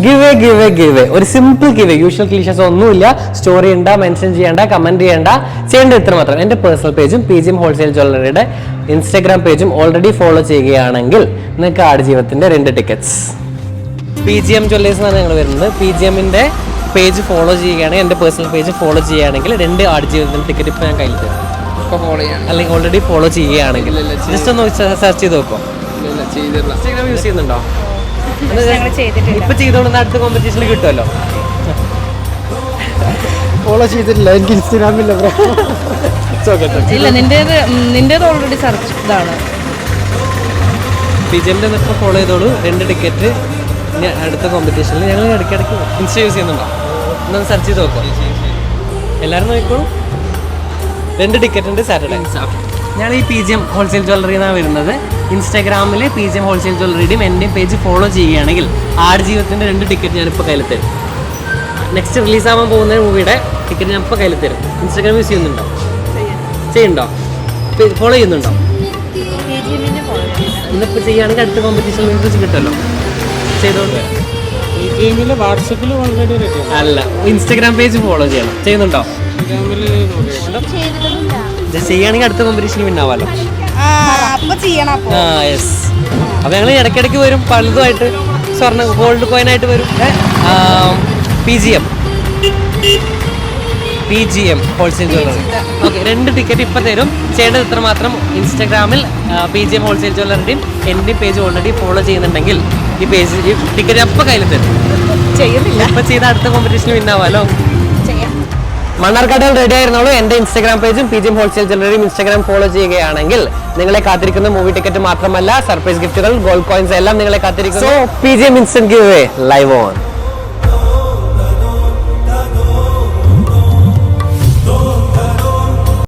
Give ഒരു simple give. Usual ക്ലീഷസ് ഒന്നുമില്ല. Story ഉണ്ടാ, മെൻഷൻ ചെയ്യേണ്ട, കമന്റ് ചെയ്യേണ്ട ഇത്ര മാത്രം. എന്റെ പേഴ്സണൽ പേജും PGM ഹോൾസെയിൽ ജ്വല്ലറിയുടെ ഇൻസ്റ്റാഗ്രാം പേജും ഓൾറെഡി ഫോളോ ചെയ്യുകയാണെങ്കിൽ നിങ്ങൾക്ക് ആടുജീവിതത്തിന്റെ 2 ടിക്കറ്റ്സ്. PGM ജ്വല്ലേഴ്സ് എന്നാണ് ഞങ്ങൾ വരുന്നത്. PGMന്റെ പേജ് ഫോളോ ചെയ്യുകയാണെങ്കിൽ, എന്റെ പേഴ്സണൽ പേജ് ഫോളോ ചെയ്യുകയാണെങ്കിൽ 2 ആടുജീവിതത്തിന്റെ ടിക്കറ്റ് ഇപ്പൊ ഞാൻ കയ്യിൽ തരും. അല്ലെങ്കിൽ ഓൾറെഡി ഫോളോ ചെയ്യുകയാണെങ്കിൽ ജസ്റ്റ് ഒന്ന് സെർച്ച് ചെയ്ത് നോക്കോ. ഇൻസ്റ്റാഗ്രാം യൂസ് ചെയ്യുന്നുണ്ടോ? ഇപ്പൊ ചെയ്തോളുന്ന അടുത്ത കോമ്പറ്റീഷനിൽ കിട്ടുമല്ലോ. ഫോളോ ചെയ്തിട്ടില്ല, എനിക്ക് ഇൻസ്റ്റാഗ്രാമില്ല. ഇല്ല, നിന്റേത് ഓൾറെഡി സെർച്ച് ഇതാണ്. PGMന്റെ ഇപ്പോൾ ഫോളോ ചെയ്തോളൂ. 2 ടിക്കറ്റ് അടുത്ത കോമ്പറ്റീഷനിൽ. ഞങ്ങൾ ഇടയ്ക്കിടയ്ക്ക് ഇൻസ്റ്റ യൂസ് ചെയ്യുന്നുണ്ടോ? എന്നൊന്ന് സെർച്ച് ചെയ്ത് നോക്കോ. എല്ലാവരും നോക്കിക്കോളൂ. 2 ടിക്കറ്റ് ഉണ്ട് സാറ്റർഡേ. ഞങ്ങൾ ഈ PGM ഹോൾസെയിൽ ജ്വല്ലറി എന്നാണ് വരുന്നത്. ഇൻസ്റ്റാഗ്രാമിൽ PGM ഹോൾസെയിൽ ജ്വല്ലറിയുടെയും എൻ്റെയും പേജ് ഫോളോ ചെയ്യുകയാണെങ്കിൽ ആടുജീവിതത്തിൻ്റെ 2 ടിക്കറ്റ് ഞാനിപ്പോൾ കയ്യിൽ തരും. നെക്സ്റ്റ് റിലീസാകാൻ പോകുന്ന മൂവിയുടെ ടിക്കറ്റ് ഞാൻ ഇപ്പോൾ കയ്യിൽ തരും. ഇൻസ്റ്റാഗ്രാം യൂസ് ചെയ്യുന്നുണ്ടോ? ചെയ്യുന്നുണ്ടോ? ഫോളോ ചെയ്യുന്നുണ്ടോ? ഇന്നിപ്പോൾ ചെയ്യുകയാണെങ്കിൽ അടുത്ത കോമ്പറ്റീഷൻ നിങ്ങൾക്ക് കിട്ടുമല്ലോ. ചെയ്തോണ്ട് വാട്സപ്പിൽ അല്ല, ഇൻസ്റ്റാഗ്രാം പേജ് ഫോളോ ചെയ്യണം. ചെയ്യുന്നുണ്ടോ? ചെയ്യുകയാണെങ്കിൽ അടുത്ത കോമ്പറ്റീഷന് വിന്നാവാലോ. യെസ്. അപ്പൊ ഞങ്ങൾ ഇടയ്ക്കിടയ്ക്ക് വരും, പലതുമായിട്ട്. സ്വർണ്ണ ഗോൾഡ് കോയിനായിട്ട് വരും. PGM wholesale jewellery. Okay, 2 ticket ഇപ്പം തരും. ചെയ്യേണ്ടത് ഇത്ര മാത്രം. ഇൻസ്റ്റാഗ്രാമിൽ PGM ഹോൾസെയിൽ ജ്വല്ലറിൻ്റെയും എൻ്റെ പേജ് ഓൾറെഡി ഫോളോ ചെയ്യുന്നുണ്ടെങ്കിൽ ഈ ടിക്കറ്റ് അപ്പം കയ്യിൽ തരും. ചെയ്യുന്നില്ല, ഇപ്പം ചെയ്ത അടുത്ത കോമ്പറ്റീഷന് വിന്നാവാലോ. മണ്ണാർക്കാട് റെഡി ആയിരുന്നോളൂ. എൻ്റെ ഇൻസ്റ്റാഗ്രാം പേജും PGM ഹോൾസെയിൽ ജ്വല്ലറിയും ഇൻസ്റ്റാഗ്രാം ഫോളോ ചെയ്യുകയാണെങ്കിൽ നിങ്ങളെ കാത്തിരിക്കുന്ന മൂവി ടിക്കറ്റ് മാത്രമല്ല, സർപ്രൈസ് ഗിഫ്റ്റുകൾ, ഗോൾഡ് കോയിൻസ് എല്ലാം നിങ്ങളെ കാത്തിരിക്കുന്നു. PGM instant give away live on.